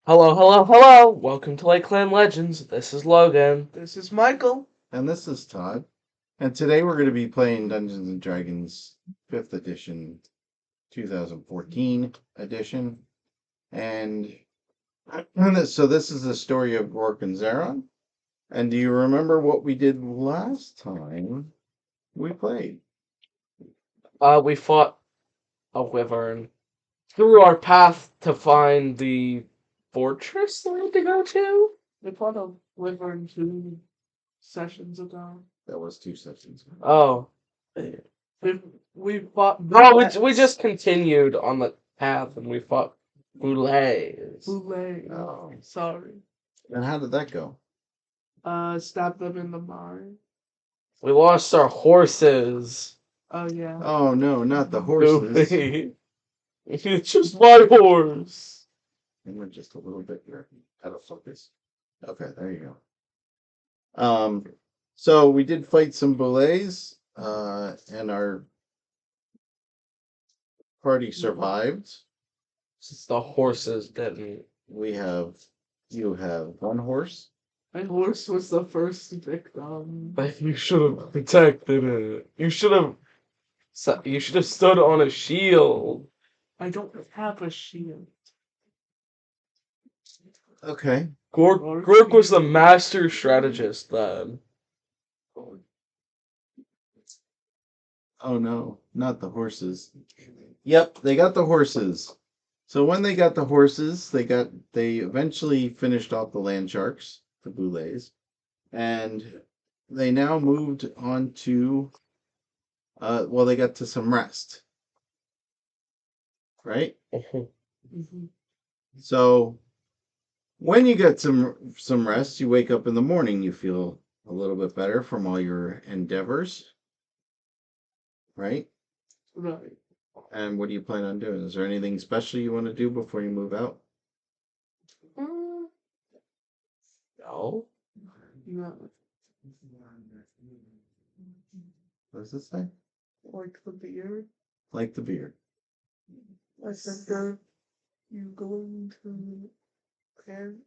Hello, hello, hello! Welcome to Lake Clan Legends. This is Logan. This is Michael. And this is Todd. And today we're going to be playing Dungeons and Dragons 5th edition, 2014 edition. And so this is the story of Grorc and Zaron. And do you remember what we did last time we played? We fought a wyvern through our path to find the fortress that we had to go to. We fought a wyvern 2 sessions ago. That was 2 sessions. Oh. We fought. Oh, we just continued on the path and we fought boulets. Boulay. Oh. Sorry. And how did that go? Stabbed them in the mine. We lost our horses. Oh yeah. Oh no, not the horses. Goofy. It's just my horse. And we're just a little bit here out of focus. Okay, there you go. So we did fight some boulets, and our party survived. Since the horses didn't. You have 1 horse. My horse was the first victim. But you should have protected it. You should have stood on a shield. I don't have a shield. Okay. Grorc was the master strategist then. Oh no, not the horses. Yep, they got the horses. So when they got the horses, they eventually finished off the land sharks, the boulets, and they now moved on to they got to some rest. Right? Mm-hmm. So when you get some rest, you wake up in the morning, you feel a little bit better from all your endeavors. Right? Right. And what do you plan on doing? Is there anything special you want to do before you move out? No. Yeah. What does it say? Like the beard. Like the beer. I said, are you going to pants?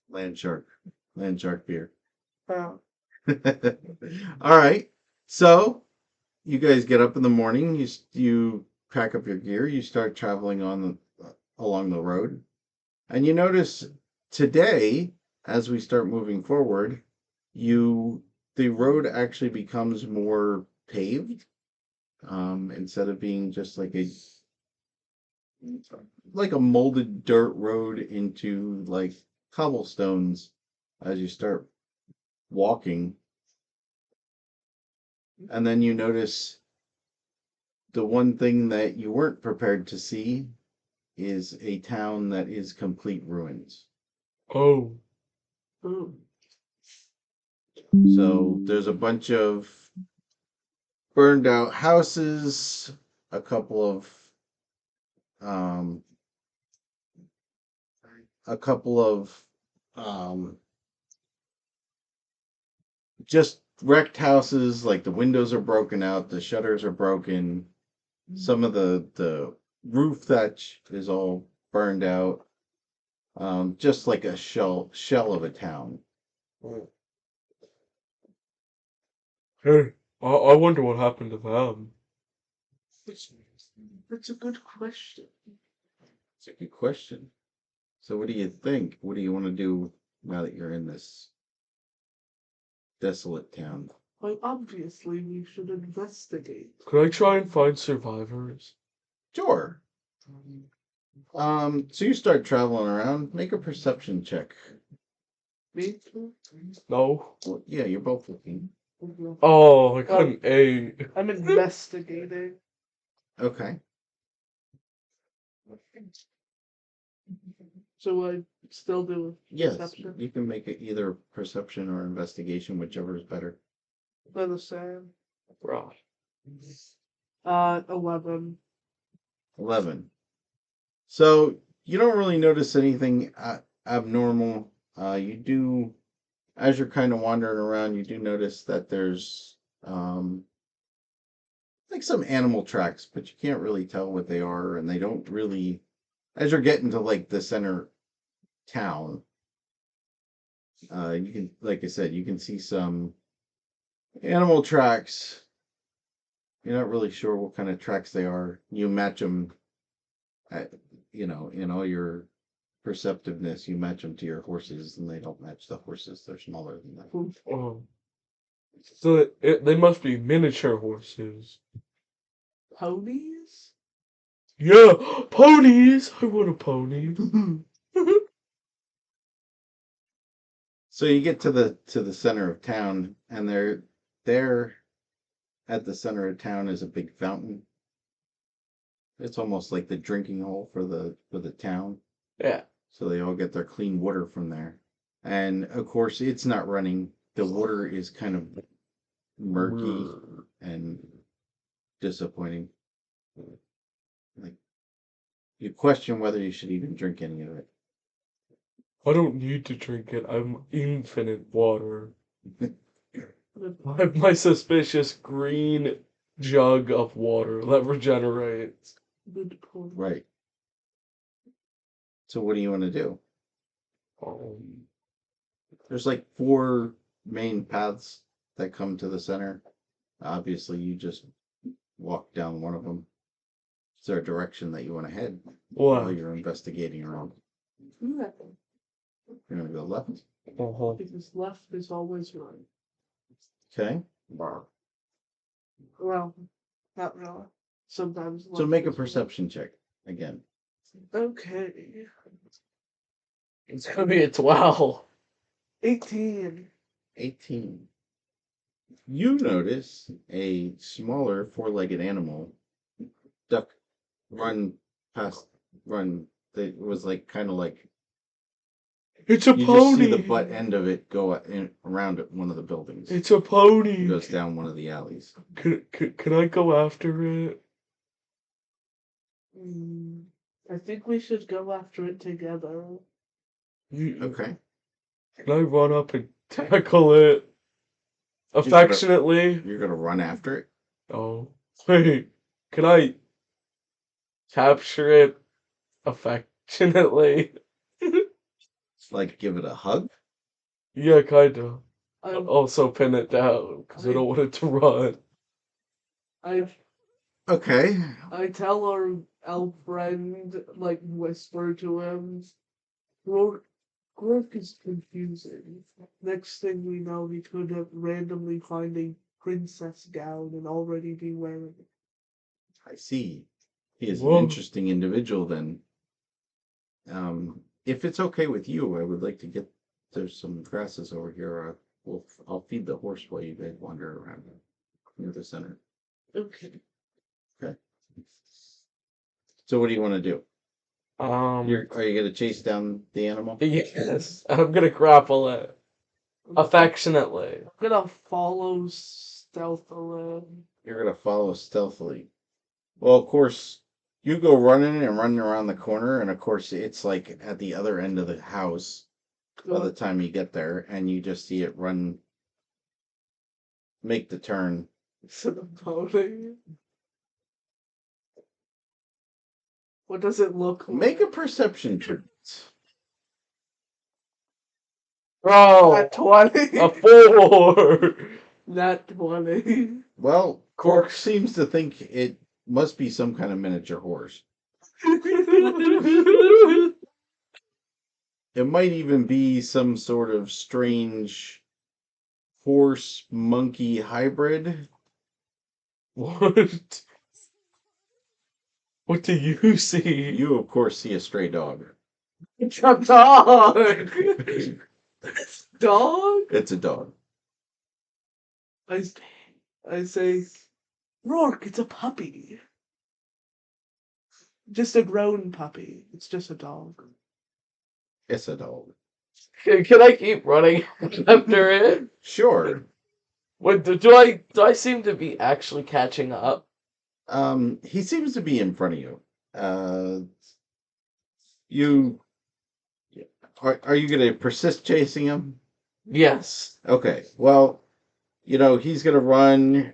Land shark beer. Oh. All right. So you guys get up in the morning. You pack up your gear. You start traveling along the road, and you notice today, as we start moving forward, the road actually becomes more paved, instead of being just like a molded dirt road into like cobblestones as you start walking. And then you notice the one thing that you weren't prepared to see is a town that is complete ruins. Oh. Oh. So there's a bunch of burned out houses, a couple of just wrecked houses. Like the windows are broken out, the shutters are broken, some of the roof thatch is all burned out. Just like a shell of a town. Hey, I wonder what happened to them. That's a good question. It's a good question. So what do you think? What do you want to do now that you're in this desolate town? Well, obviously, we should investigate. Could I try and find survivors? Sure. So you start traveling around. Make a perception check. Me too? No. Well, yeah, you're both looking. Oh, I got an A. I'm investigating. Okay. So I still do Yes, perception? you can make it either perception or investigation, whichever is better. They're the same. Right. 11. 11. So you don't really notice anything abnormal. You do, as you're kind of wandering around, you do notice that there's like some animal tracks, but you can't really tell what they are, and they don't really. As you're getting to like the center town, you can, like I said, you can see some animal tracks. You're not really sure what kind of tracks they are. You match them, at, in all your perceptiveness, you match them to your horses, and they don't match the horses. They're smaller than that. Oh. So they must be miniature horses. Ponies? Yeah, ponies! I want a pony. So you get to the center of town, and there at the center of town is a big fountain. It's almost like the drinking hole for the town. Yeah. So they all get their clean water from there. And of course, it's not running. The water is kind of murky and disappointing. Like, you question whether you should even drink any of it. I don't need to drink it. I'm infinite water. I have my suspicious green jug of water that regenerates. Good point. Right. So what do you want to do? There's like 4 main paths that come to the center. Obviously, you just walk down one of them. Is there a direction that you want to head while you're investigating around? Yeah, You're going to go left. because left is always right. Okay. Well, not really. Sometimes. So left make a is right. perception check again. Okay. It's gonna be a 12. 18. 18. You notice a smaller 4-legged animal duck run past that was like kind of like It's a you pony. just see the butt end of it go around one of the buildings. It's a pony. It goes down one of the alleys. Can I go after it? I think we should go after it together. Okay. Can I run up and tackle it affectionately? You're gonna run after it? Oh, wait. Can I capture it affectionately? Like give it a hug? Yeah, kinda. I'm, Also pin it down because I don't want it to run. Okay. I tell our elf friend, like, whisper to him, Grorc is confusing. Next thing we know, he could have randomly find a princess gown and already be wearing it. I see. He is Whoa. an interesting individual then. If it's okay with you, I would like to get there's some grasses over here. I'll feed the horse while you guys wander around near the center. Okay. Okay. So what do you want to do? Are you gonna chase down the animal? Yes, I'm gonna grapple it affectionately. I'm gonna follow stealthily. You're gonna follow stealthily. Well, of course, you go running around the corner, and of course, it's like at the other end of the house by the time you get there, and you just see it make the turn. To the pony. What does it look like? Make a perception check. Oh, Nat 20. a 4. Nat 20. Well, Cork seems to think it must be some kind of miniature horse. It might even be some sort of strange horse-monkey hybrid. What? What do you see? You, of course, see a stray dog. It's a dog. Dog? It's a dog. I say, Rourke, it's a puppy. Just a grown puppy. It's just a dog. It's a dog. Can I keep running after it? Sure. What do I seem to be actually catching up? He seems to be in front of you. Are you going to persist chasing him? Yes. Okay. Well, he's going to run.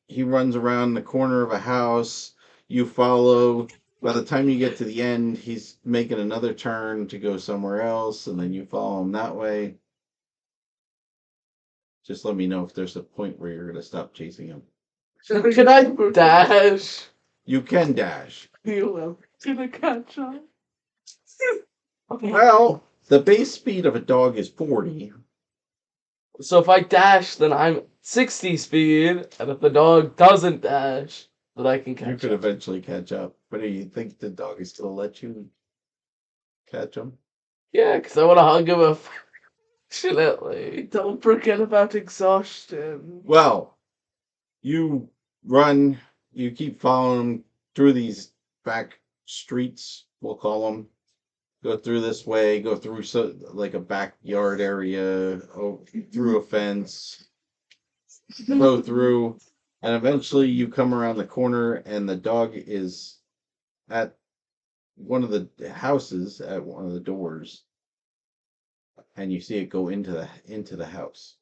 He runs around the corner of a house. You follow. By the time you get to the end, he's making another turn to go somewhere else, and then you follow him that way. Just let me know if there's a point where you're going to stop chasing him. Can I dash? You can dash. You're gonna catch up. Well, the base speed of a dog is 40. So if I dash, then I'm 60 speed, and if the dog doesn't dash, then I can You catch could up. eventually catch up. But do you think the dog is going to let you catch him? Yeah, because I want to hug him affectionately. Don't forget about exhaustion. Well, you run, you keep following him through these back streets, we'll call them. Go through this way, go through like a backyard area, through a fence, go through, and eventually you come around the corner and the dog is at one of the houses, at one of the doors, and you see it go into the house.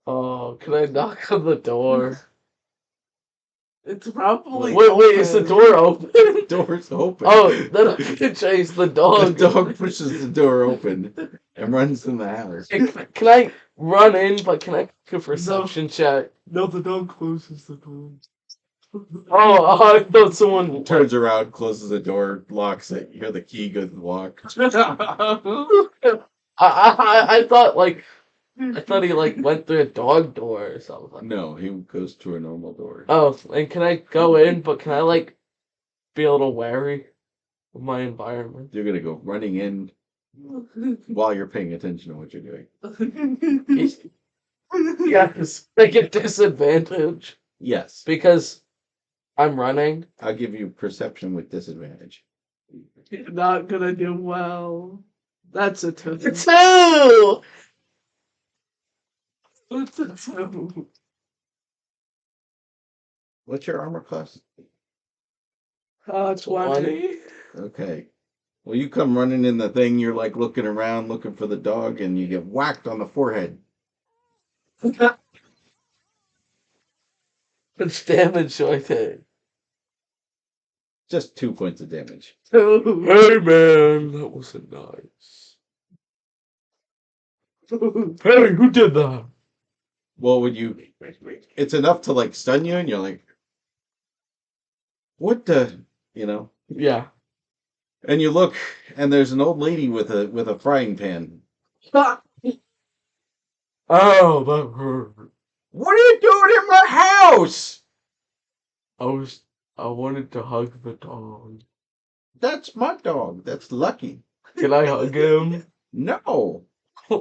Oh, can I knock on the door? It's probably Wait, is the open. door open? The door's open. Oh, then I can chase the The dog. dog pushes the door open and runs in the house. Hey, can I run in, but can I make a perception check? No, the dog closes the door. Oh, I thought someone Turns around, closes the door, locks it. You hear the key go to the lock. I thought he went through a dog door or something. No, he goes through a normal door. Oh, and can I go in, but can I be a little wary of my environment? You're gonna go running in while you're paying attention to what you're doing. Yes, I get disadvantage Yes, because I'm running. I'll give you perception with disadvantage. You're not gonna do well. That's a 2. Two. That's a 2. What's your armor class? 20. Okay. Well, you come running in the thing. You're like looking around, looking for the dog, and you get whacked on the forehead. How much damage do I take? Just 2 points of damage. Hey man, that wasn't nice. Hey, who did that? Well, when you, it's enough to like stun you, and you're like, what the, Yeah. and you look, and there's an old lady with a frying pan. Oh, that hurt. What are you doing in my house? I wanted to hug the dog. That's my dog. That's Lucky. Can I hug him? No, he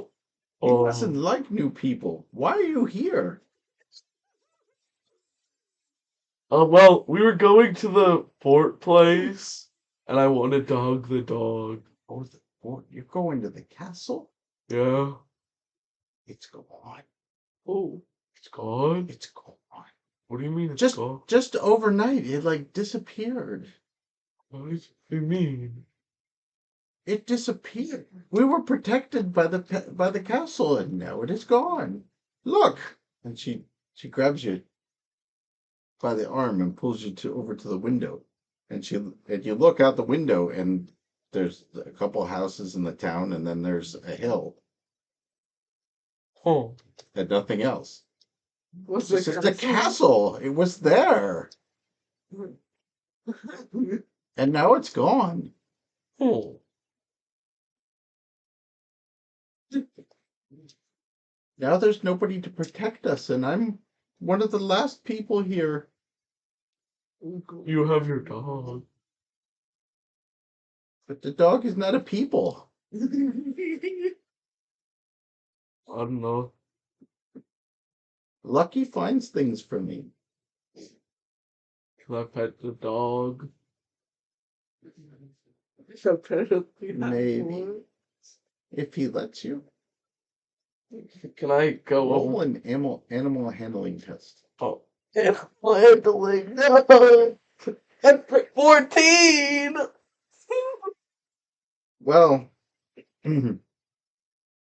Oh, doesn't like new people. Why are you here? well, we were going to the fort place, and I wanted to hug the dog. Oh, you're going to the castle? Yeah. It's gone. Oh, it's gone? It's gone. What do you mean it's Just gone? just overnight, it like disappeared. What do you mean? It disappeared. We were protected by the castle, and now it is gone. Look, and she grabs you by the arm and pulls you over to the window, and you look out the window, and there's a couple houses in the town, and then there's a hill, Oh. and nothing else. What's This is the castle. It was there, and now it's gone. Oh. Now there's nobody to protect us, and I'm one of the last people here. You have your dog. But the dog is not a people. I don't know. Lucky finds things for me. Can I pet the dog? Apparently not. Maybe. If he lets you. Can I go Roll over? an animal handling test. Oh. Animal handling. No! That's 14! Well,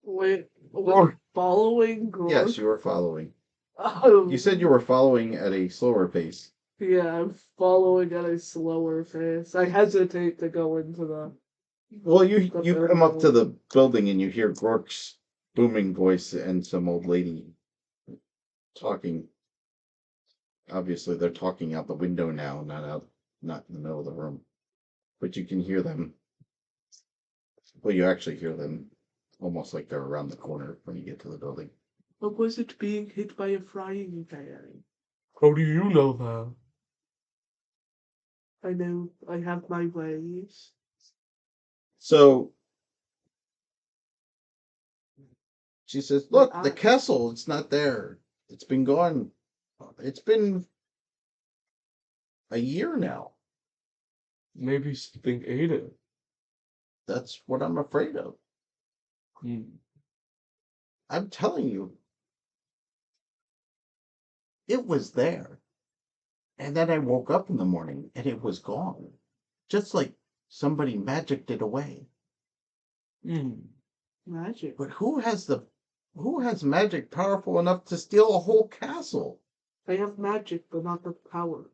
Wait, Or- following Grorc? yes, you were following. Oh. You said you were following at a slower pace. Yeah, I'm following at a slower pace. I hesitate to go into the. Well, you The come up to building. the building and you hear Grork's booming voice and some old lady talking. Obviously, they're talking out the window now, not in the middle of the room. But you can hear them. Well, you actually hear them almost like they're around the corner when you get to the building. Or was it being hit by a frying pan? How do you know that? I know I have my ways. So she says, My "Look, the eyes. castle, it's not there. It's been gone. It's been a year now. Maybe something ate it. That's what I'm afraid of. Hmm. I'm telling you, it was there. And then I woke up in the morning and it was gone. Just like somebody magicked it away. Hmm. Magic. But who has magic powerful enough to steal a whole castle? I have magic, but not the power.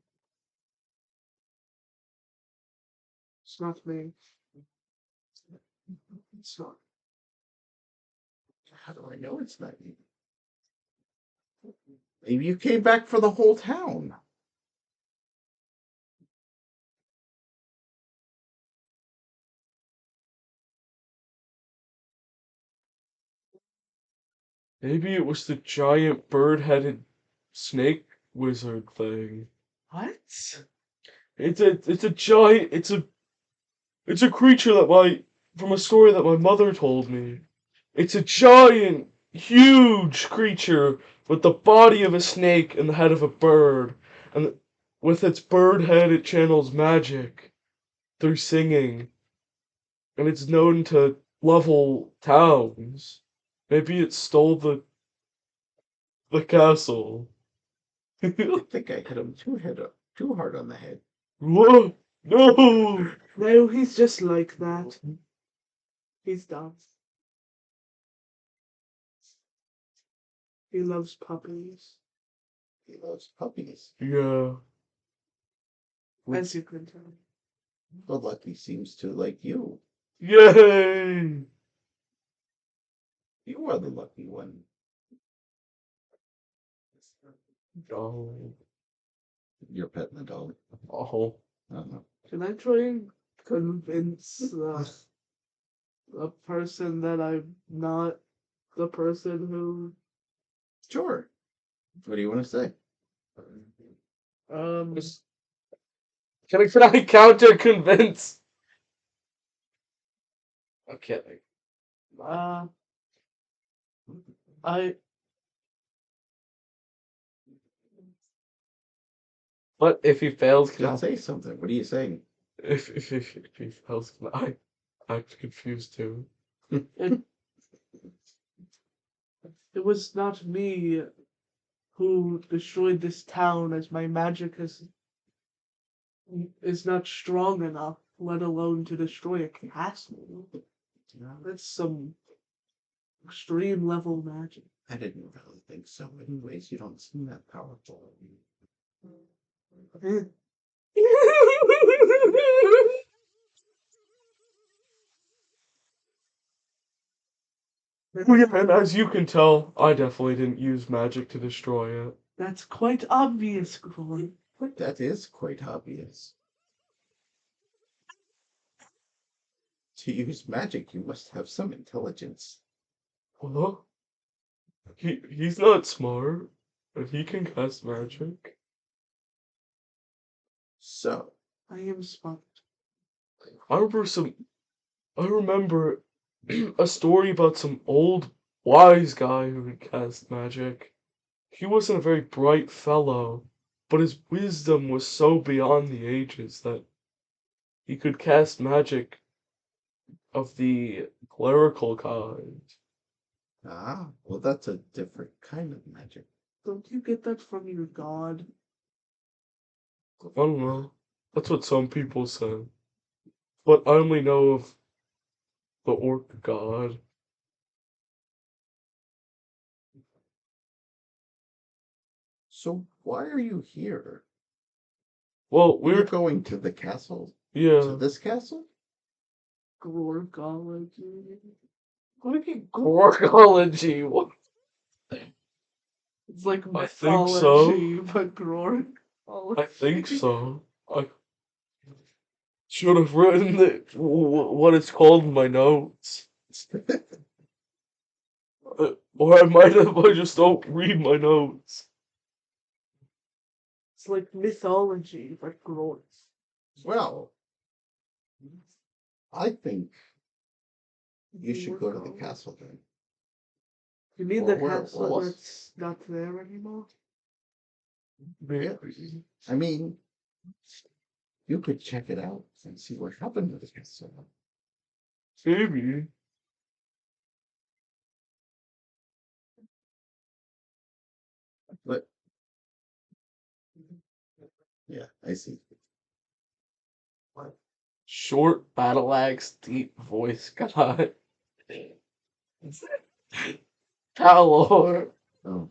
It's not me. It's not. How do I know it's not you? Maybe you came back for the whole town. Maybe it was the giant bird-headed snake wizard thing. What? It's a giant it's a creature that my from a story that my mother told me. It's a giant, huge creature with the body of a snake and the head of a bird, and with its bird head it channels magic through singing, and it's known to level towns. Maybe it stole the castle. I think I hit him too hard on the head. Whoa! No! No, he's just like that. He's dumb. He loves puppies, He loves puppies. Yeah. as you can tell. But Lucky seems to like you. Yay! You are the lucky one. Oh. You're petting the dog. Oh. I don't know. Can I try and convince a person that I'm not the person who Sure. What do you want to say? um Can I counter convince? Okay. uh I But if he fails, can I? Just say something. What are you saying? If he fails, can I act confused too? it it was not me who destroyed this town, as my magic is not strong enough, let alone to destroy a castle. That's some extreme level magic. I didn't really think so. Anyways, you don't seem that powerful. Eh. Oh yeah, and as you can tell, I definitely didn't use magic to destroy it. That's quite obvious, Grorc. But that is quite obvious. To use magic, you must have some intelligence. Well, he's not smart, but he can cast magic. So, I am smart. I remember I remember a story about some old wise guy who could cast magic. He wasn't a very bright fellow, but his wisdom was so beyond the ages that he could cast magic of the clerical kind. well, that's a different kind of magic. Don't you get that from your god? I don't know. That's what some people say. But I only know of the orc god. So, why are you here? Well, We're we're going to the castle. To yeah. this castle? Grorcology. What do you mean Gorgology? What? It's like I think so. mythology, but Grorcology. I think so. I should have written what it's called in my notes. Or I might have. I just don't read my notes. It's like mythology, but Grorc. Well, I think you should go to the castle then. You mean Or the where it castle was. that's not there anymore? Yeah. I mean, you could check it out and see what happened to the castle. Maybe. But yeah, I see. Short battle axe, deep voice guy. Palor. Oh,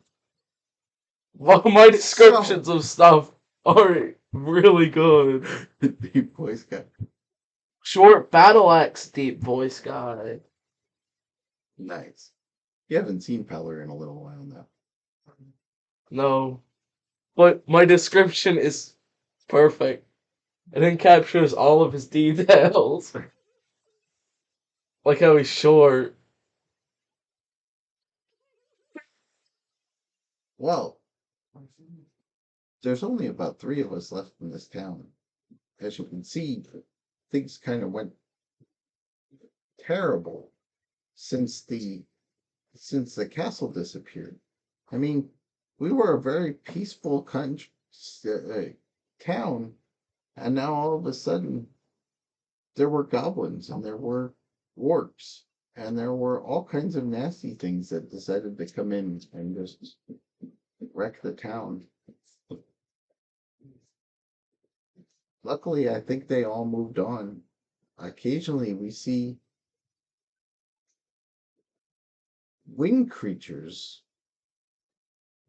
Well, my descriptions of stuff are really good. deep voice guy. Short battle axe, deep voice guy. Nice. You haven't seen Peller in a little while now. No. But my description is perfect. It encaptures all of his details. Like how he's short. Well, there's only about 3 of us left in this town. As you can see, things kind of went terrible since the castle disappeared. I mean, we were a very peaceful town, and now all of a sudden there were goblins and there were orcs and there were all kinds of nasty things that decided to come in and just wreck the town. Luckily, I think they all moved on. Occasionally, we see winged creatures,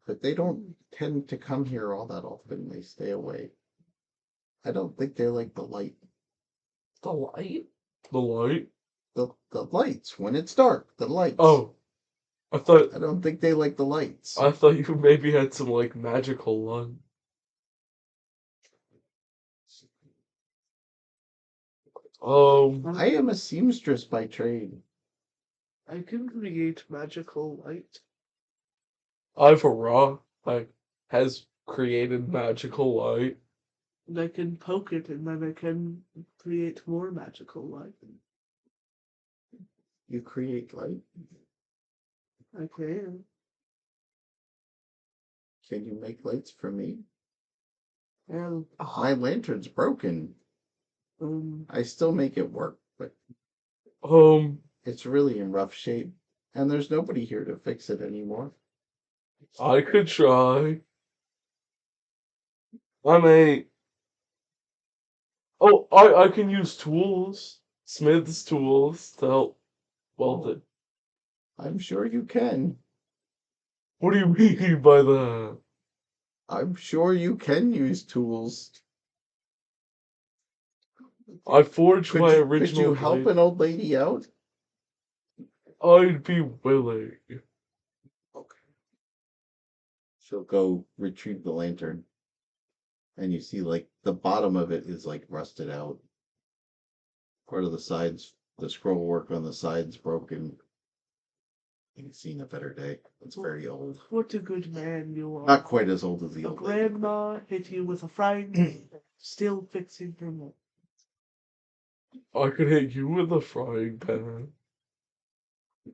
but they don't tend to come here all that often. They stay away. I don't think they like the light. The light? The light? The lights when it's dark. The lights. Oh. I I don't think they like the lights. thought you maybe had some like magical one. I am a seamstress by trade. I can create magical light. I've a rock like has created magical light. And I can poke it and then I can create more magical light. You create light. I can. Can you make lights for me? And My lantern's broken. I still make it work, but it's really in rough shape, and there's nobody here to fix it anymore. I could try. I can use tools, smith's tools to help weld it. I'm sure you can. What do you mean by that? I'm sure you can use tools. I forged my Could original you help blade. an old lady out? I'd be willing. Okay. She'll go retrieve the lantern, and you see like the bottom of it is like rusted out. Part of the sides, the scroll work on the sides broken. You've seen a better day. It's very old. what a good man you are. Not quite as old as the A old lady. grandma hit you with a frying pan, still fixing her milk. I could hit you with a frying pan.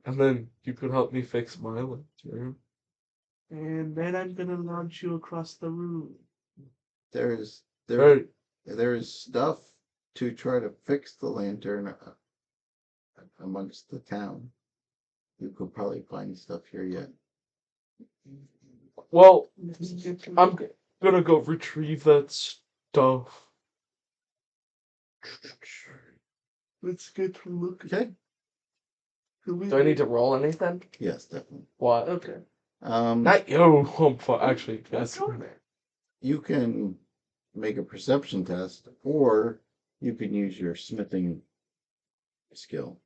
And then you could help me fix my lantern. And then I'm gonna launch you across the room. There Right. is stuff to try to fix the lantern amongst the town. You could probably find stuff here yet. Well, Let's get to I'm gonna go retrieve that stuff. Let's get to look. Okay. Do I need to roll anything? Yes, definitely. What? Okay. Not you. Actually, yes. You can make a perception test, or you can use your smithing skill.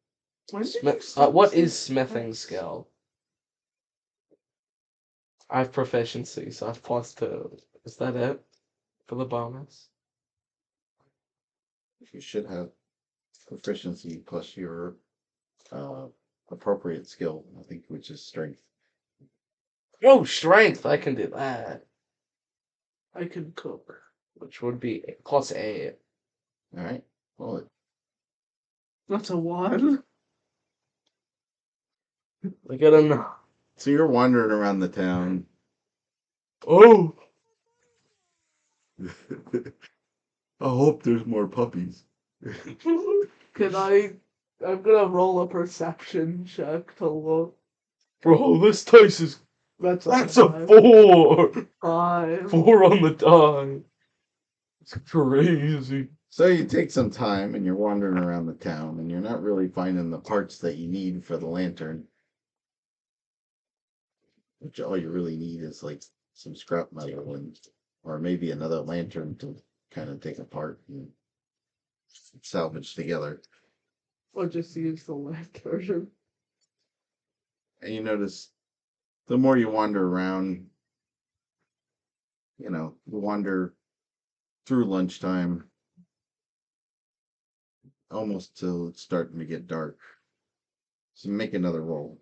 When did you start What is smithing? smithing skill? I have proficiency, so I have +2. Is that it for the bonus? You should have proficiency plus your appropriate skill, I think, which is strength. Oh, strength! I can do that. I can cook. Which would be +8. All right. Well, That's a 1. I get enough. so you're wandering around the town. Oh! I hope there's more puppies. Can I? I'm gonna roll a perception check to look. Bro, this dice is... That's That's a five. 4! 5. 4 on the die. It's crazy. So you take some time and you're wandering around the town and you're not really finding the parts that you need for the lantern. Which all you really need is like some scrap metal and or maybe another lantern to kind of take apart and salvage together. Or just use the lantern. And you notice the more you wander around, you wander through lunchtime almost till it's starting to get dark. So make another roll.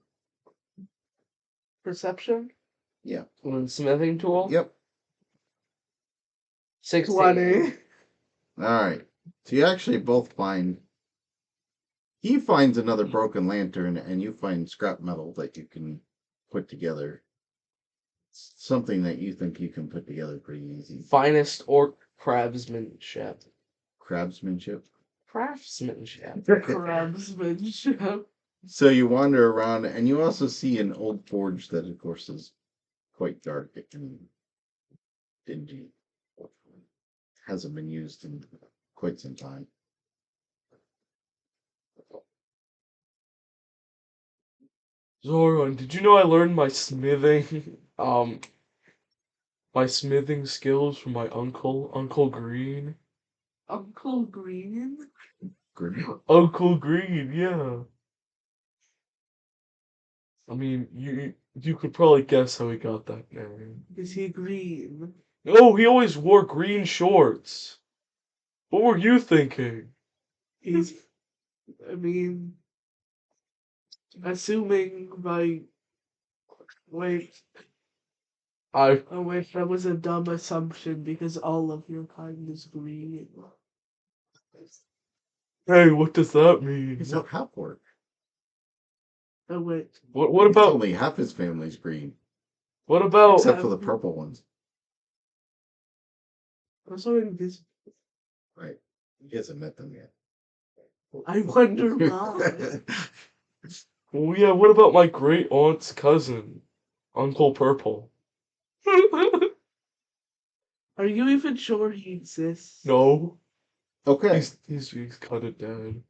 Perception? Yeah. One smithing tool? Yep. 16. 20. All right. So you actually both find. He finds another broken lantern, and you find scrap metal that you can put together. It's something that you think you can put together pretty easy. Finest orc craftsmanship. Craftsmanship. Craftsmanship. Craftsmanship. So you wander around, and you also see an old forge that, of course, is quite dark and dingy. Hasn't been used in quite some time. Zoran, did you know I learned my smithing, my smithing skills from my uncle, Uncle Green? Uncle Green? Great. Uncle Green, yeah. I mean, you could probably guess how he got that name. Is he green? Oh, he always wore green shorts. What were you thinking? He's. I mean. Assuming by. Wait. I Oh, wait, that was a dumb assumption because all of your kind is green. Hey, what does that mean? He's a half orc. Oh, wait. What It's about only half his family's green, what about except for the purple ones. Also invisible. Right. He hasn't met them yet. I wonder why. oh yeah, what about my great aunt's cousin, Uncle Purple? Are you even sure he exists? No, Okay. he's kind of dead.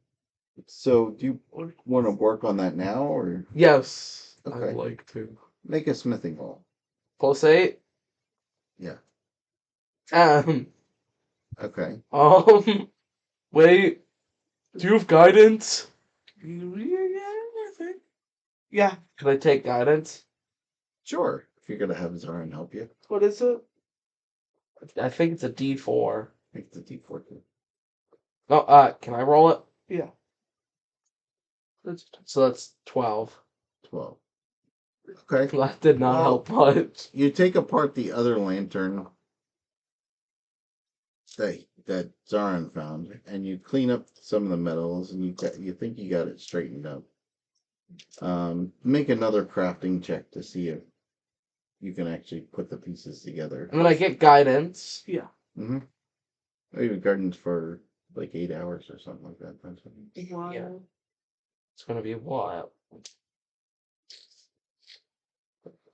So do you Or want to work on that now, or Yes, Okay. I'd like to. make a smithing roll? +8. Yeah. Um, Okay. wait. Do you have guidance? Yeah. Can I take guidance? Sure. If you're gonna have Zarin help you, What is it? I think it's a D4. make the D4. Oh, can I roll it? Yeah. That's So that's 12. 12. Okay. That did not Well- help much. You take apart the other lantern that Zarin found, and you clean up some of the metals, and you think you got it straightened up. Make another crafting check to see if you can actually put the pieces together. And then I get guidance. yeah. Mm-hmm. Maybe gardens for like 8 hours or something like that. That's what- Yeah. It's gonna be what?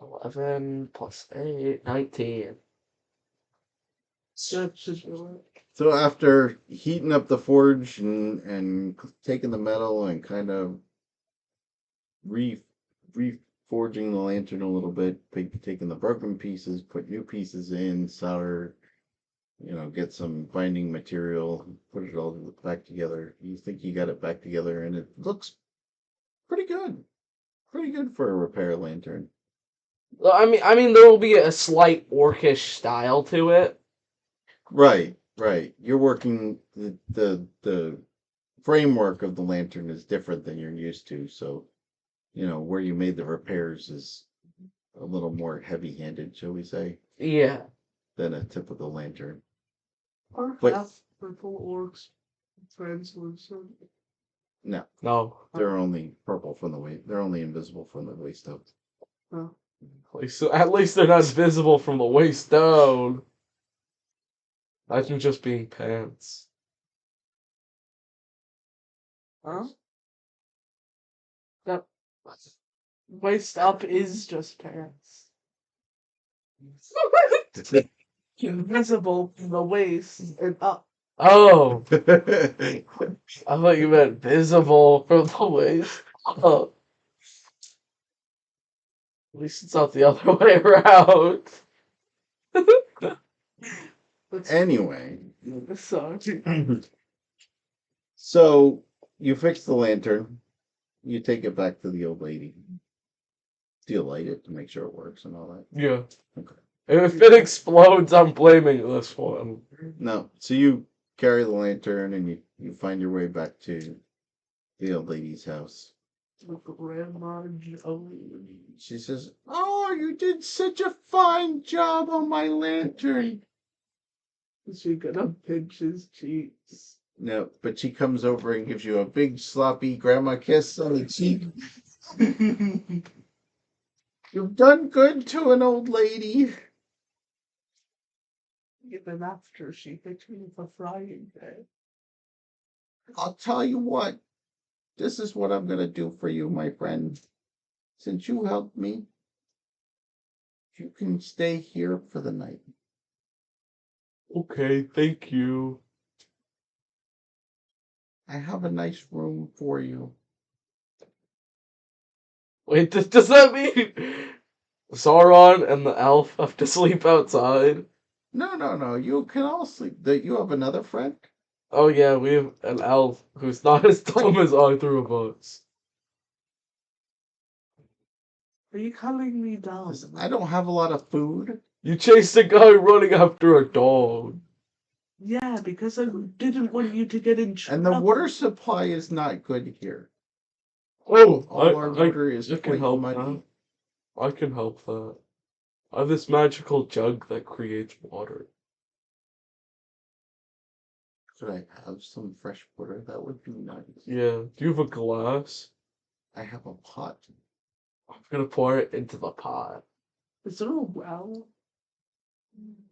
11 +8, 19. That should do it. So after heating up the forge and taking the metal and kind of reforging the lantern a little bit, taking the broken pieces, put new pieces in, solder, get some binding material, put it all back together. You think you got it back together, and it looks pretty good. Pretty good for a repair lantern. Well, I mean, there will be a slight orcish style to it. Right, right. You're working the framework of the lantern is different than you're used to, so where you made the repairs is a little more heavy-handed, shall we say, Yeah. than a typical lantern. Are But- half purple orcs translucent? No, No. they're only purple from the waist. They're only invisible from the waist up. Oh. At least they're not visible from the waist down. Imagine just being pants. Huh? That waist up is just pants. Invisible from the waist and up. Oh, I thought you meant visible from the waist. Oh. At least it's not the other way around. Anyway, Sorry. so you fix the lantern. You take it back to the old lady. Do you light it to make sure it works and all that? Yeah. Okay. If it explodes, I'm blaming this one. No. So you carry the lantern and you find your way back to the old lady's house. Grandma Joe. She says, "Oh, you did such a fine job on my lantern." Is she gonna pinch his cheeks? No, but she comes over and gives you a big sloppy grandma kiss on the cheek. You've done good to an old lady. Even after she hit me with a frying pan. I'll tell you what. This is what I'm going to do for you, my friend. Since you helped me, you can stay here for the night. Okay, thank you. I have a nice room for you. Wait, does that mean Sauron and the elf have to sleep outside? No. You can all sleep. You have another friend? Oh yeah, we have an elf who's not as dumb as either of us. Are you calling me dumb? Listen, I don't have a lot of food. You chased a guy running after a dog. Yeah, because I didn't want you to get in trouble. And the water supply is not good here. Oh, All our water is I can quite help muddy. that. I can help that. I have this magical jug that creates water. Could I have some fresh water? That would be nice. Yeah. Do you have a glass? I have a pot. I'm gonna pour it into the pot. Is there a well?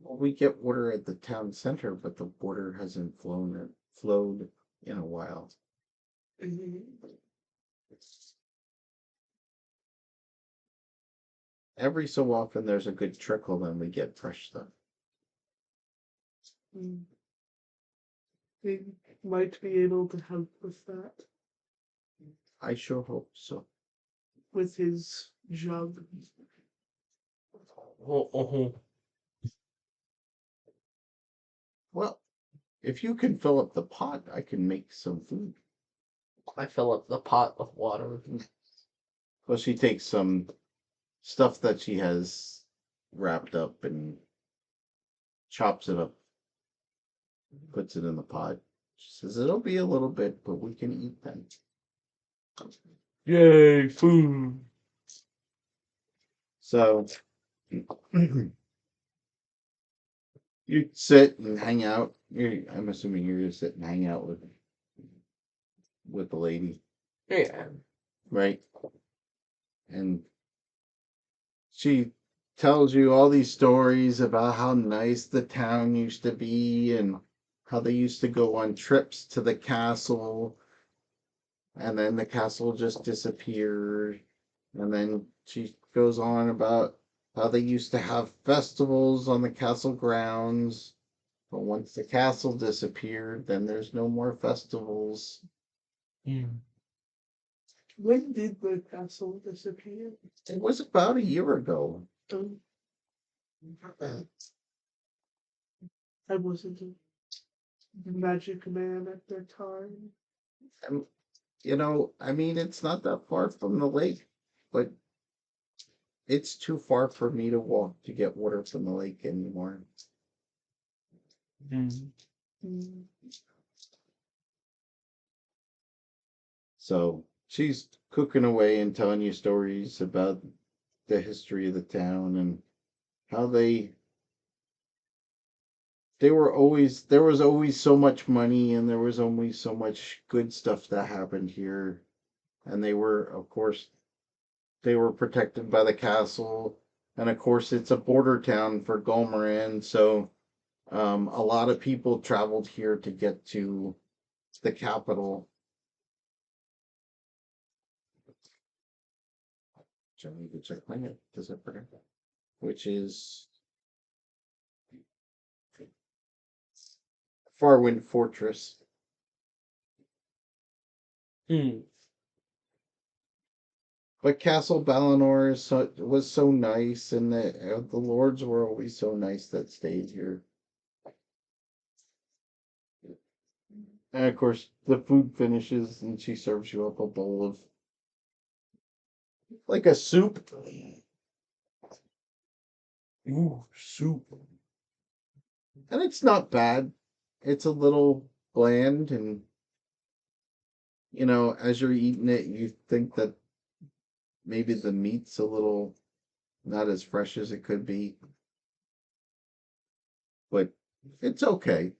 Well, we get water at the town center, but the water hasn't flowed in a while. Mhm. Every so often there's a good trickle, then we get fresh stuff. Mm. He might be able to help with that. I sure hope so. With his jug. Oh. Well, if you can fill up the pot, I can make some food. I fill up the pot with water. Well, she takes some stuff that she has wrapped up and chops it up, puts it in the pot. She says it'll be a little bit, but we can eat then. Yay, food. So you sit and hang out. I'm assuming you're gonna sit and hang out with the lady, Yeah. right? And she tells you all these stories about how nice the town used to be and how they used to go on trips to the castle, and then the castle just disappeared. And then she goes on about how they used to have festivals on the castle grounds, but once the castle disappeared, then there's no more festivals. Mm. When did the castle disappear? It was about a year ago. Um, I wasn't a magic man at that time. I mean, it's not that far from the lake, but it's too far for me to walk to get water from the lake anymore. Mm. Mm. So she's cooking away and telling you stories about the history of the town and how they were always there was always so much money and there was always so much good stuff that happened here. And they were, of course, they were protected by the castle. And of course, it's a border town for Golmaran, so a lot of people traveled here to get to the capital. So I need to check my zipper, which is Farwind Fortress. Hmm. But Castle Balinor was so nice, and the lords were always so nice that stayed here. And of course, the food finishes, and she serves you up a bowl of like a soup. Ooh, soup. And it's not bad. It's a little bland, and as you're eating it, you think that maybe the meat's a little not as fresh as it could be, but it's okay.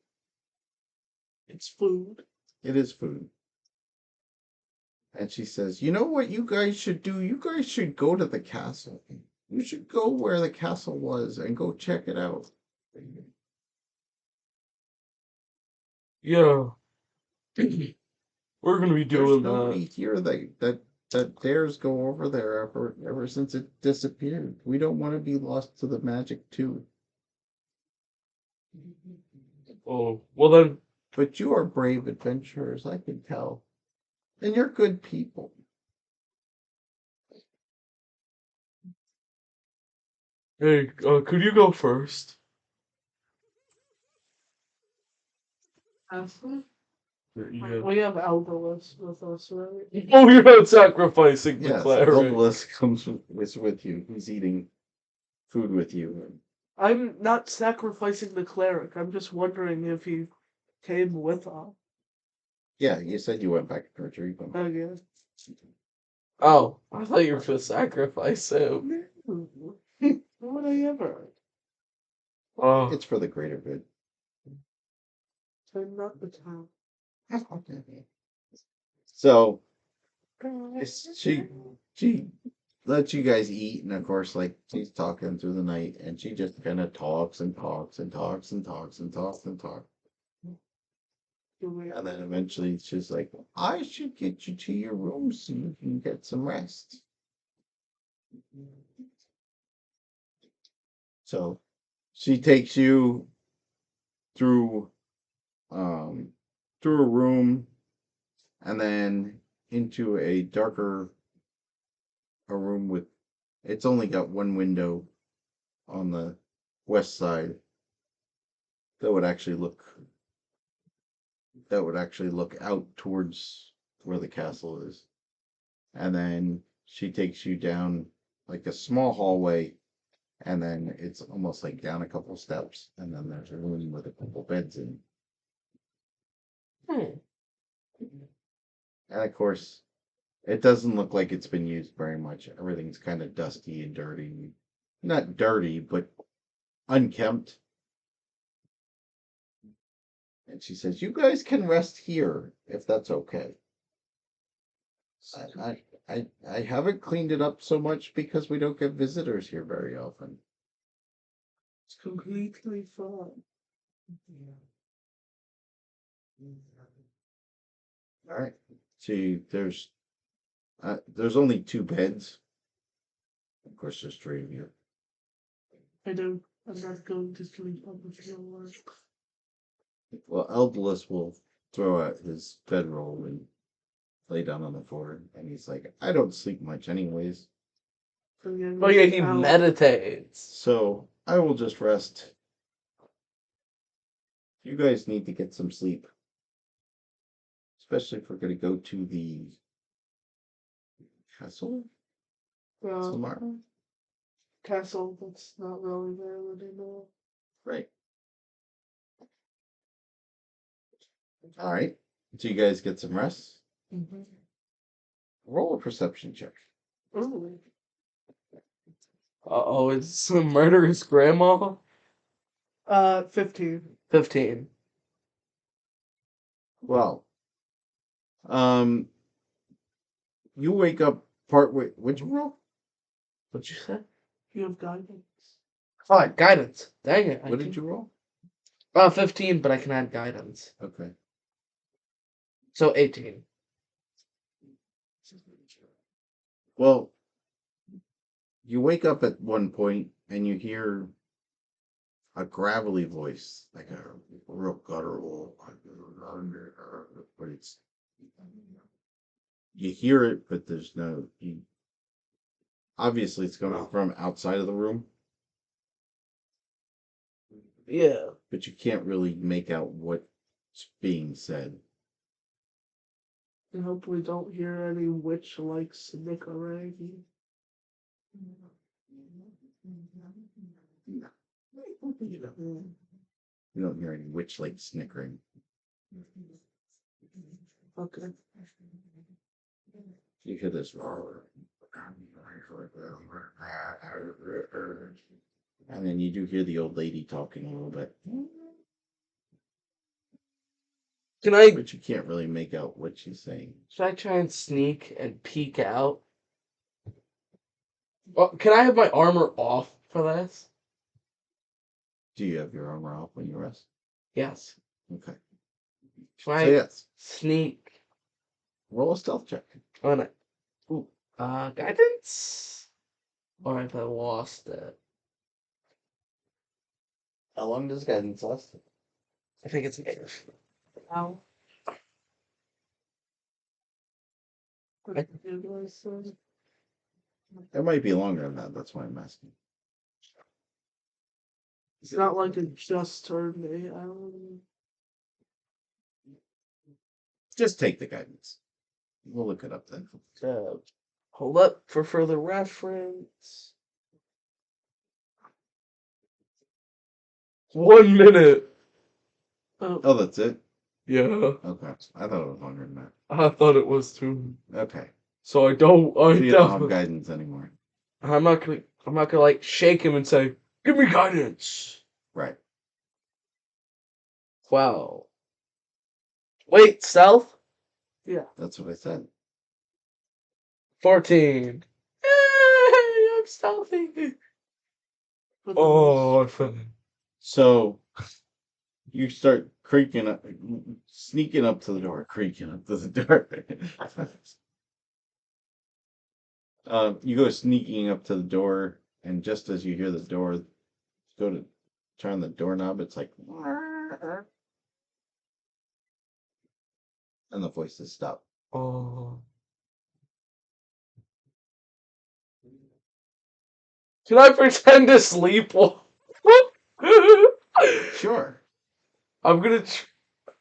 It's food. It is food. And she says, "You know what you guys should do? You guys should go to the castle. You should go where the castle was and go check it out." Yeah, we're gonna be There's doing nobody that. here that dares go over there ever since it disappeared. We don't want to be lost to the magic too. Oh, well then. But you are brave adventurers, I can tell. And you're good people. Hey, could you go first? Ashley? Yeah. We have Elderless with us, right? Oh, you're not sacrificing the Yes, cleric. Eldelis is with you. He's eating food with you. I'm not sacrificing the cleric. I'm just wondering if he came with us. Yeah, you said you went back to retreat. Oh, yeah. Oh, I thought you were gonna sacrifice him. No. Why would I ever? Oh, It's for the greater good. I'm not the town. So she lets you guys eat, and of course, like she's talking through the night, and she just kind of talks and talks and talks and talks and talks and talks. And then eventually she's like, "I should get you to your room so you can get some rest." So she takes you through um through a room and then into a room with it's only got one window on the west side that would actually look out towards where the castle is. And then she takes you down like a small hallway, and then it's almost like down a couple steps, and then there's a room with a couple beds in. hmm. And of course, it doesn't look like it's been used very much. Everything's kind of dusty and dirty. Not dirty, but unkempt. And she says, "You guys can rest here if that's okay. I haven't cleaned it up so much because we don't get visitors here very often." It's completely fine. All right. See, there's only two beds. Of course, there's three of you. I'm not going to sleep on the floor. Well, Eldelis will throw out his bedroll and lay down on the floor, and he's like, "I don't sleep much anyways, So yeah, Oh yeah, he's he out. meditates. so I will just rest You guys need to get some sleep. Especially if we're going to go to the castle tomorrow. Castle that's not really there anymore. Right. All right. So you guys get some rest. Mm-hmm. Roll a perception check. Ooh. Uh-oh, it's a murderous grandma? 15. 15. Well, you wake up partway. What'd you roll? What'd you say? You have guidance. Oh, guidance. Dang it. What did you roll? 15, but I can add guidance. Okay. So 18. Well, you wake up at one point and you hear a gravelly voice, like a real guttural, but it's, you hear it, but there's no, obviously it's coming from outside of the room, Yeah. but you can't really make out what's being said. I hope we don't hear any witch-like snickering. You don't hear any witch-like snickering. Okay. You hear this, and then you do hear the old lady talking a little bit, Can I but you can't really make out what she's saying. should I try and sneak and peek out? Well, can I have my armor off for this? Do you have your armor off when you rest? Yes. Okay. Can I So yes, sneak roll a stealth check. on it? Ooh, guidance? Or have I lost it? How long does guidance last? I think it's 8. Ow. I- It might be longer than that. That's why I'm asking. It's not like it just turned 8 hours. Just take the guidance. We'll look it up then. Hold up for further reference. 1 minute. Oh, that's it? Yeah, Okay. I thought it was longer than that. I thought it was too. Okay. So I don't. So you don't have definitely. guidance anymore. I'm not gonna like shake him and say, "Give me guidance." Right. Wow. Wait, stealth? Yeah. That's what I said. 14. Yay, I'm stealthy. But Oh, I fell. So you start creaking up, sneaking up to the door, creaking up to the door. You go sneaking up to the door, and just as you hear the door go to turn the doorknob, it's like, and the voices stop. Oh. Can I pretend to sleep? Sure. I'm gonna.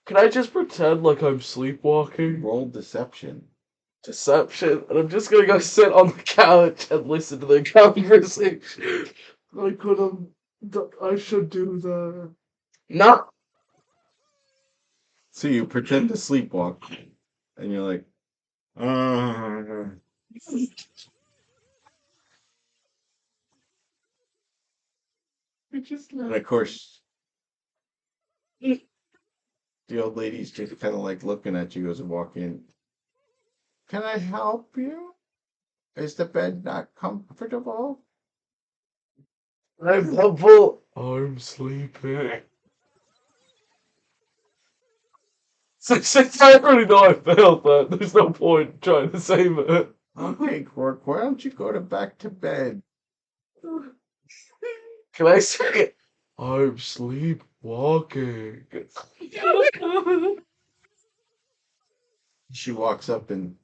Can I just pretend like I'm sleepwalking? Roll deception. Deception, and I'm just gonna go sit on the couch and listen to the conversation. I could have. I should do the. No. So you pretend to sleepwalk, and you're like, and of course, the old lady's just kind of like looking at you as you walk in. Can I help you? Is the bed not comfortable? I'm helpful. I'm sleeping. Since I already know I failed that, there's no point trying to save it. Okay, Grorc, why don't you go back to bed? Can I say it? I'm sleepwalking. She walks up and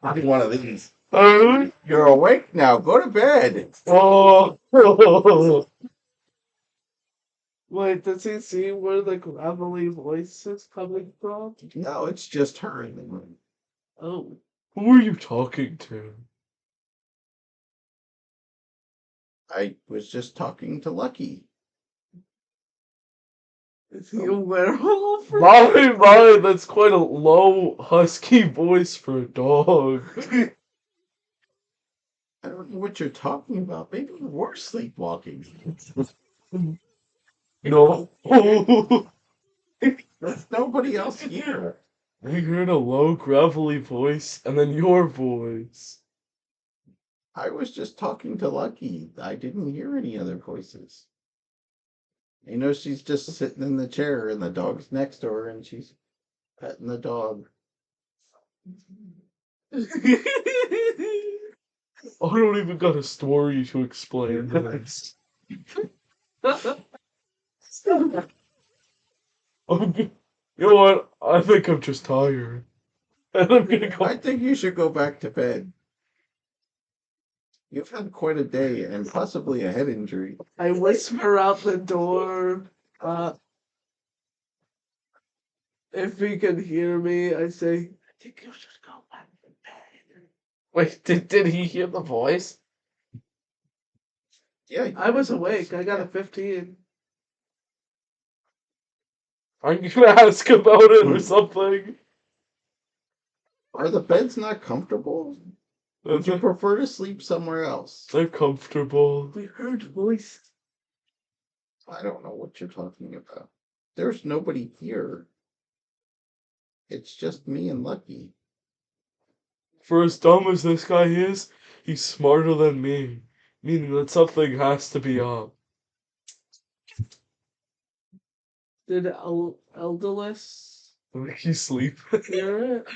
one of these. Oh. You're awake now. Go to bed. Oh. Wait, does he see where the gravelly voice is coming from? No, it's just her in the room. Oh. Who are you talking to? I was just talking to Lucky. Is he a werewolf? My, that's quite a low, husky voice for a dog. I don't know what you're talking about. Maybe we're sleepwalking. No. There's nobody else here. I heard a low, gravelly voice, and then your voice. I was just talking to Lucky. I didn't hear any other voices. You know, she's just sitting in the chair, and the dog's next to her, and she's petting the dog. I don't even got a story to explain this. You know what? I think I'm just tired. And I'm gonna go. I think you should go back to bed. You've had quite a day and possibly a head injury. I whisper out the door. If he can hear me, I say, I think you should go back to bed. Wait, did he hear the voice? Yeah, I was awake. I got a 15. Aren't you gonna ask about it or something? Are the beds not comfortable? Would you prefer to sleep somewhere else? They're comfortable. We heard voices. I don't know what you're talking about. There's nobody here. It's just me and Lucky. For as dumb as this guy is, he's smarter than me. Meaning that something has to be up. Did Elderless Like he's sleep. hear it?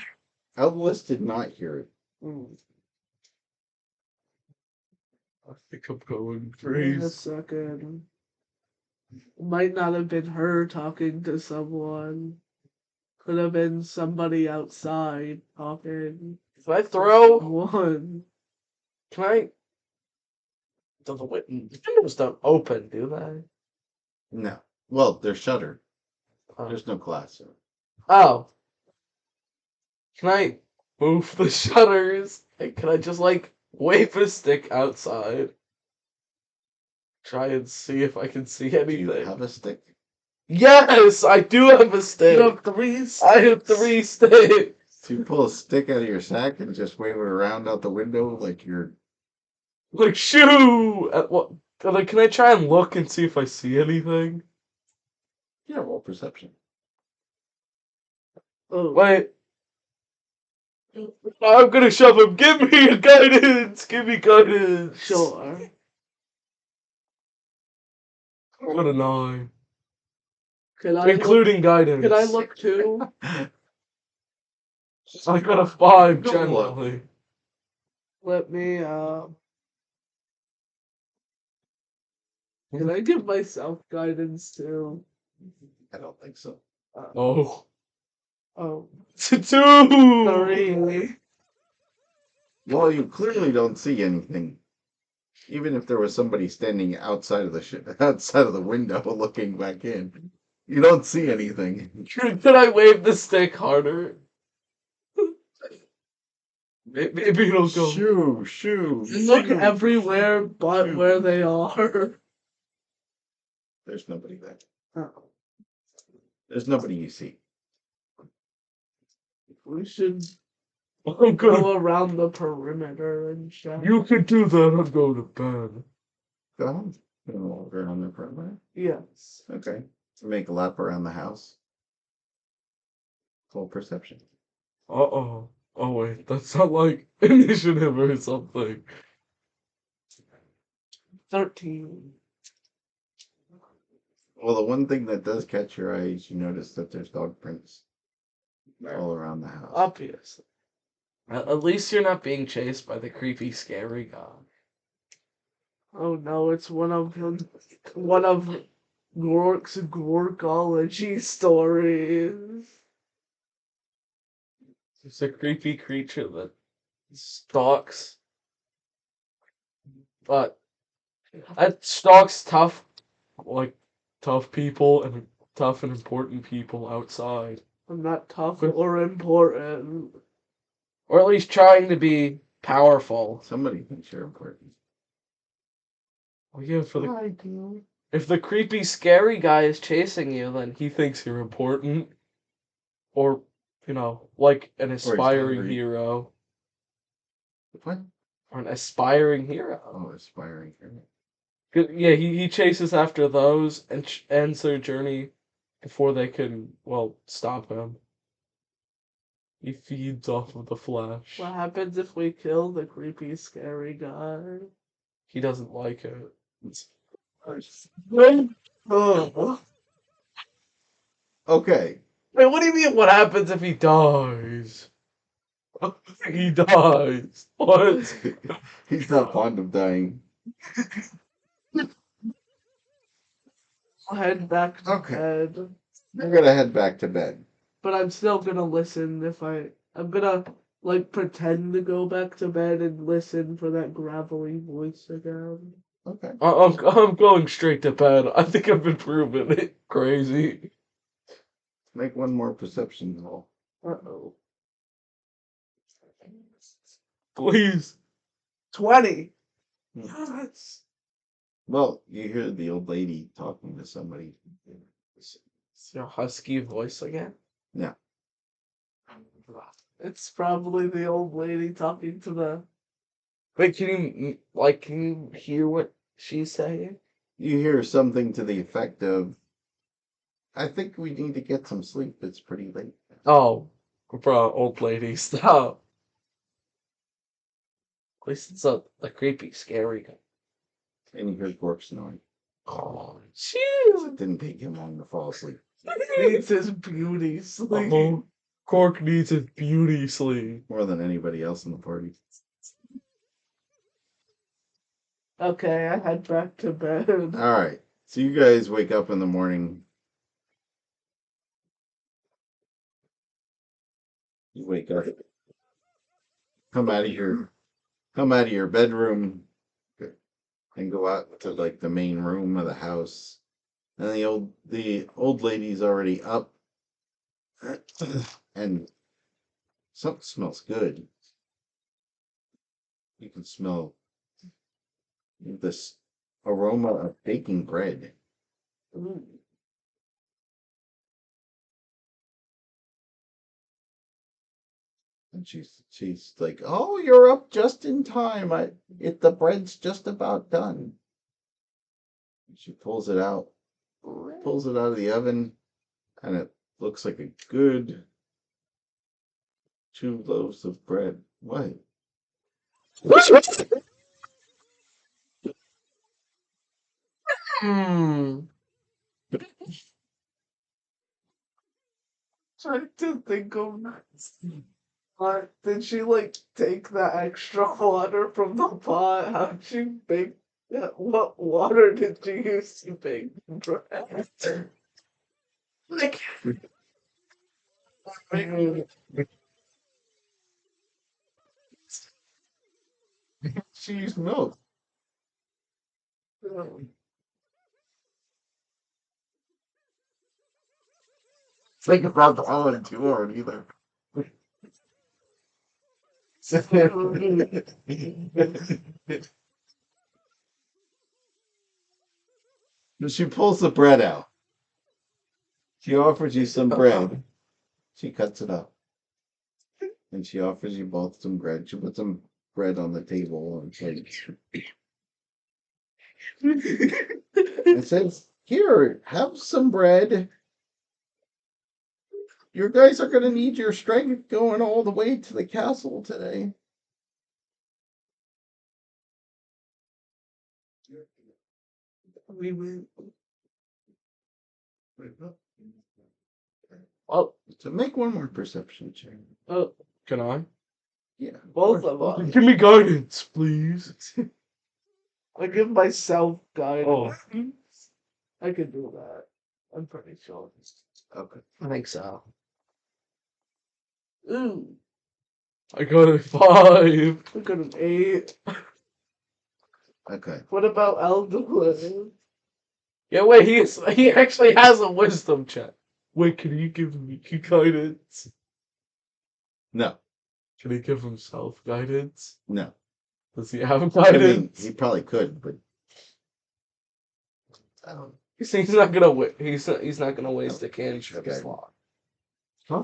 Elvis did not hear it. I think I'm going Wait a crazy. second. Might not have been her talking to someone. Could have been somebody outside talking. Can I throw? One. Can I? The windows don't open, do they? No. Well, they're shuttered. Oh. There's no glass. Oh. Can I move the shutters? Can I just wave a stick outside? Try and see if I can see Do anything. you have a stick? Yes, I do have a stick. You have 3 sticks. I have 3 sticks. So you pull a stick out of your sack and just wave it around out the window like you're... Like, shoo! What? Can I try and look and see if I see anything? Yeah, roll perception. Oh. Wait. I'm gonna shove him. Give me a guidance. Give me guidance. Sure. What a 9. Can I Including guidance. Can I look too? I got a 5 Go generally. Let me Can I give myself guidance too? I don't think so. Oh. Oh. 2! 3. Well, you clearly don't see anything. Even if there was somebody standing outside of the outside of the window looking back in, you don't see anything. Could I wave the stick harder? Maybe it'll go. Shoo. Look everywhere but where they are. There's nobody there. Oh. There's nobody you see. We should I'm gonna. go around the perimeter and check. You can do that. I'm going to bed. Go on. You want to walk around the perimeter? Yes. Okay. Make a lap around the house. Full perception. Uh-oh. Oh, wait. That's not like initiative or something. 13. Well, the one thing that does catch your eye is you notice that there's dog prints all around the house. Obviously. At least you're not being chased by the creepy, scary guy. Oh no, it's one of Grorc's Grorcology stories. It's a creepy creature that stalks. But it stalks tough tough people and tough and important people outside. I'm not tough or important. Or at least trying to be powerful. Somebody thinks you're important. Well, yeah, I do. If the creepy, scary guy is chasing you, then he thinks you're important. Or, like an aspiring hungry. hero. What? or an aspiring hero. Oh, aspiring hero. Yeah, he chases after those and ends their journey before they can, stop him. He feeds off of the flesh. What happens if we kill the creepy, scary guy? He doesn't like it. Oh. Okay. Wait, what do you mean what happens if he dies? He dies. What? He's not fond of dying. I'll head back to Okay. bed. You're gonna head back to bed. But I'm still gonna listen I'm gonna pretend to go back to bed and listen for that gravelly voice again. Okay. I'm going straight to bed. I think I've been proven it crazy. Make one more perception roll. Uh-oh. Please. 20! Hmm. Yes! Well, you hear the old lady talking to somebody. It's your husky voice again. Yeah. It's probably the old lady talking to the... Wait, can you hear what she's saying? You hear something to the effect of, I think we need to get some sleep. It's pretty late. Oh, bro, old lady, stop. At least it's a creepy, scary guy. And you hear Grorc snoring. Oh, It didn't take him long to fall asleep. Needs his beauty sleep. Oh, Cork needs his beauty sleep. More than anybody else in the party. Okay, I head back to bed. Alright. So you guys wake up in the morning. You wake up. Come out of your bedroom and go out to the main room of the house. And the old lady's already up. And something smells good. You can smell this aroma of baking bread. Ooh. And she's like, "Oh, you're up just in time. The bread's just about done." She pulls it out of the oven, and it looks like a good 2 loaves of bread. What? Trying to think of did she take the extra water from the pot? How'd she bake that? What water did she use to bake bread? Like She used milk. Think about the oven too hard either. She pulls the bread out. She offers you some bread. She cuts it up. And she offers you both some bread. She puts some bread on the table and says, "Here, have some bread. You guys are going to need your strength going all the way to the castle today." we went. Well, So make one more perception check. oh, Can I? Yeah. Both of us. Give me guidance, please. I give myself guidance. Oh. I can do that. I'm pretty sure. Okay. I think so. Ooh, I got a 5. I got an 8. Okay. What about Elderwood? Yeah, wait, he actually has a wisdom check. Wait, can he give me guidance? No, Can he give himself guidance? no. Does he have I mean, guidance? he probably could, but He's not gonna he's not gonna waste a cantrip Guidance. slot. Huh?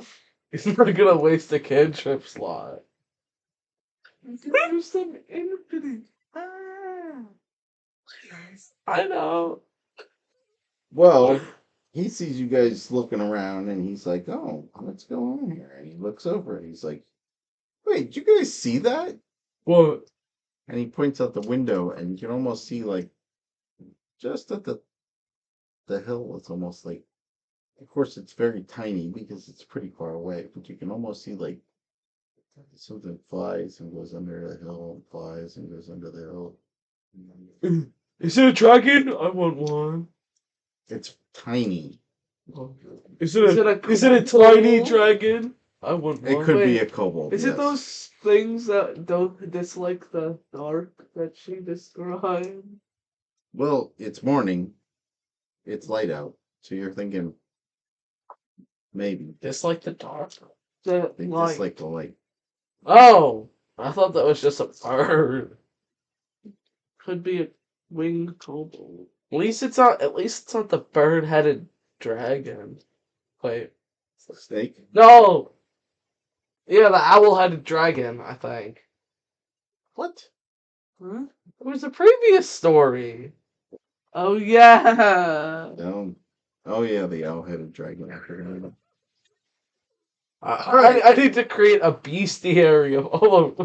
He's not gonna waste a cantrip slot. There's some infinite. I know. well, he sees you guys looking around, and he's like, "Oh, what's going on here?" And he looks over, and he's like, "Wait, did you guys see that?" What? And he points out the window, and you can almost see like just at the hill. It's almost like, of course, it's very tiny because it's pretty far away, but you can almost see like something flies and goes under the hill, and flies and goes under the hill. Is it a dragon? I want one. It's tiny. Is it a tiny dragon? I want one. It could be Wait, a kobold. Is yes. it those things that don't dislike the dark that she described? Well, it's morning. It's light out, so you're thinking maybe Dislike the dark. The they light. dislike the light. Oh, I thought that was just a bird. Could be a winged kobold. At least it's not. At least it's not the bird-headed dragon. Wait, Snake. no. Yeah, the owl-headed dragon. I think What? Huh? it was a previous story. Oh yeah. No. Oh yeah, the owl-headed dragon. I need to create a bestiary of all of.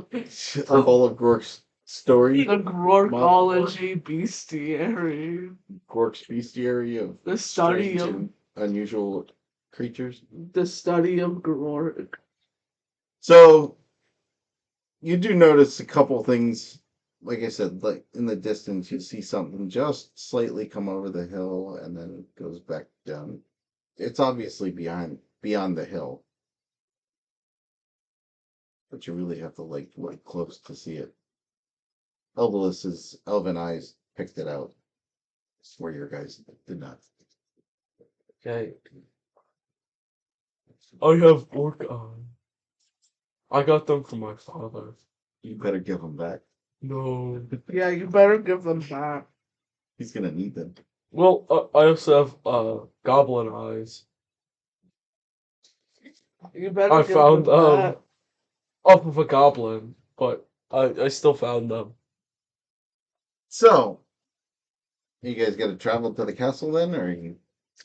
Of all of Grorc's story, The Grorcology bestiary. Grorc's bestiary of The study strange of and unusual creatures. Grorc. So you do notice a couple things. Like I said, like in the distance, you see something just slightly come over the hill and then it goes back down. It's obviously beyond the hill, but you really have to like look close to see it. Elvelus's elven eyes picked it out, where your guys did not. Okay. I have orc eye. I got them from my father. You better give them back. No. Yeah, you better give them back. He's gonna need them. Well, I also have goblin eyes. You better I give found them back. off of a goblin, but I still found them. So, you guys got to travel to the castle then, or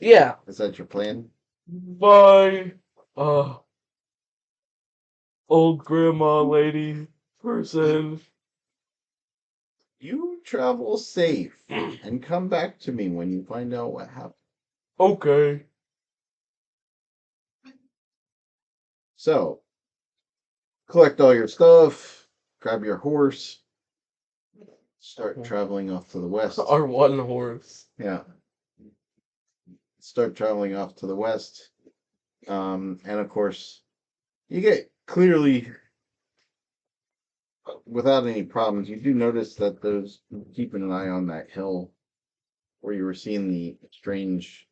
Yeah. is that your plan? Bye. Old grandma lady person. You travel safe and come back to me when you find out what happened. Okay. So, collect all your stuff, grab your horse, start traveling off to the west. Our one horse. Yeah. Start traveling off to the west. And of course, you get clearly, without any problems, you do notice that those, keeping an eye on that hill where you were seeing the strange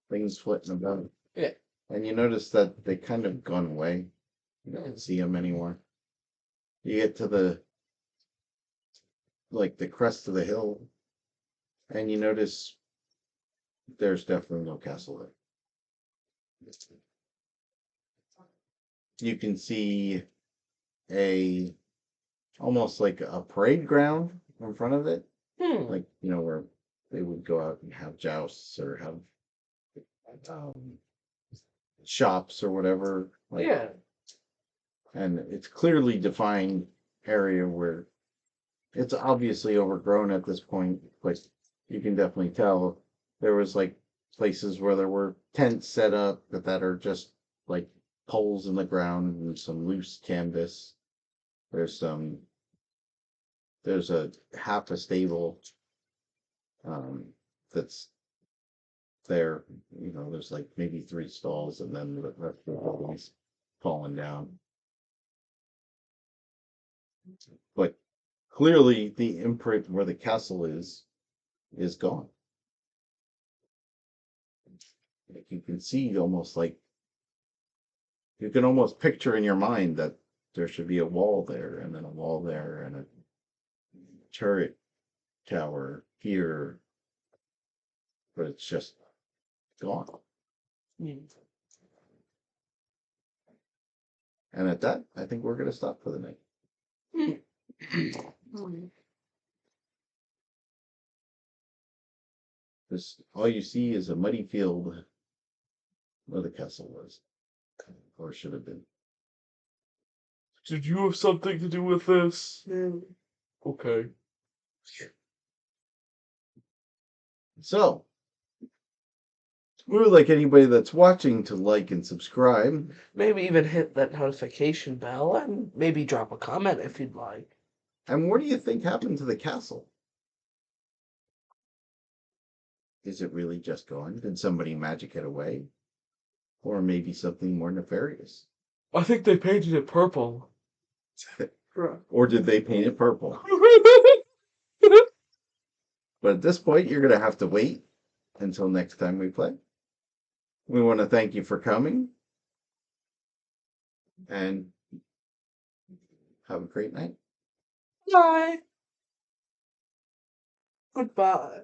things flitting about. Yeah. And you notice that they kind of gone away. You don't see them anymore. You get to the crest of the hill, and you notice there's definitely no castle there. You can see almost like a parade ground in front of it, like where they would go out and have jousts or have shops or whatever. Yeah. And it's clearly defined area where it's obviously overgrown at this point, but you can definitely tell there was like places where there were tents set up that are just like poles in the ground and some loose canvas. There's a half a stable that's there. There's like maybe 3 stalls, and then the rest of the building's fallen down. But clearly, the imprint where the castle is gone. Like you can see almost like you can almost picture in your mind that there should be a wall there, and then a wall there, and a turret tower here, but it's just gone. And at that, I think we're going to stop for the night. This all you see is a muddy field where the castle was, or should have been. Did you have something to do with this? No. Okay. So, we would like anybody that's watching to like and subscribe. Maybe even hit that notification bell and maybe drop a comment if you'd like. And what do you think happened to the castle? Is it really just gone? Did somebody magic it away? Or maybe something more nefarious? I think they painted it purple. Or did they paint it purple? But at this point, you're going to have to wait until next time we play. We want to thank you for coming. And have a great night. Bye. Goodbye.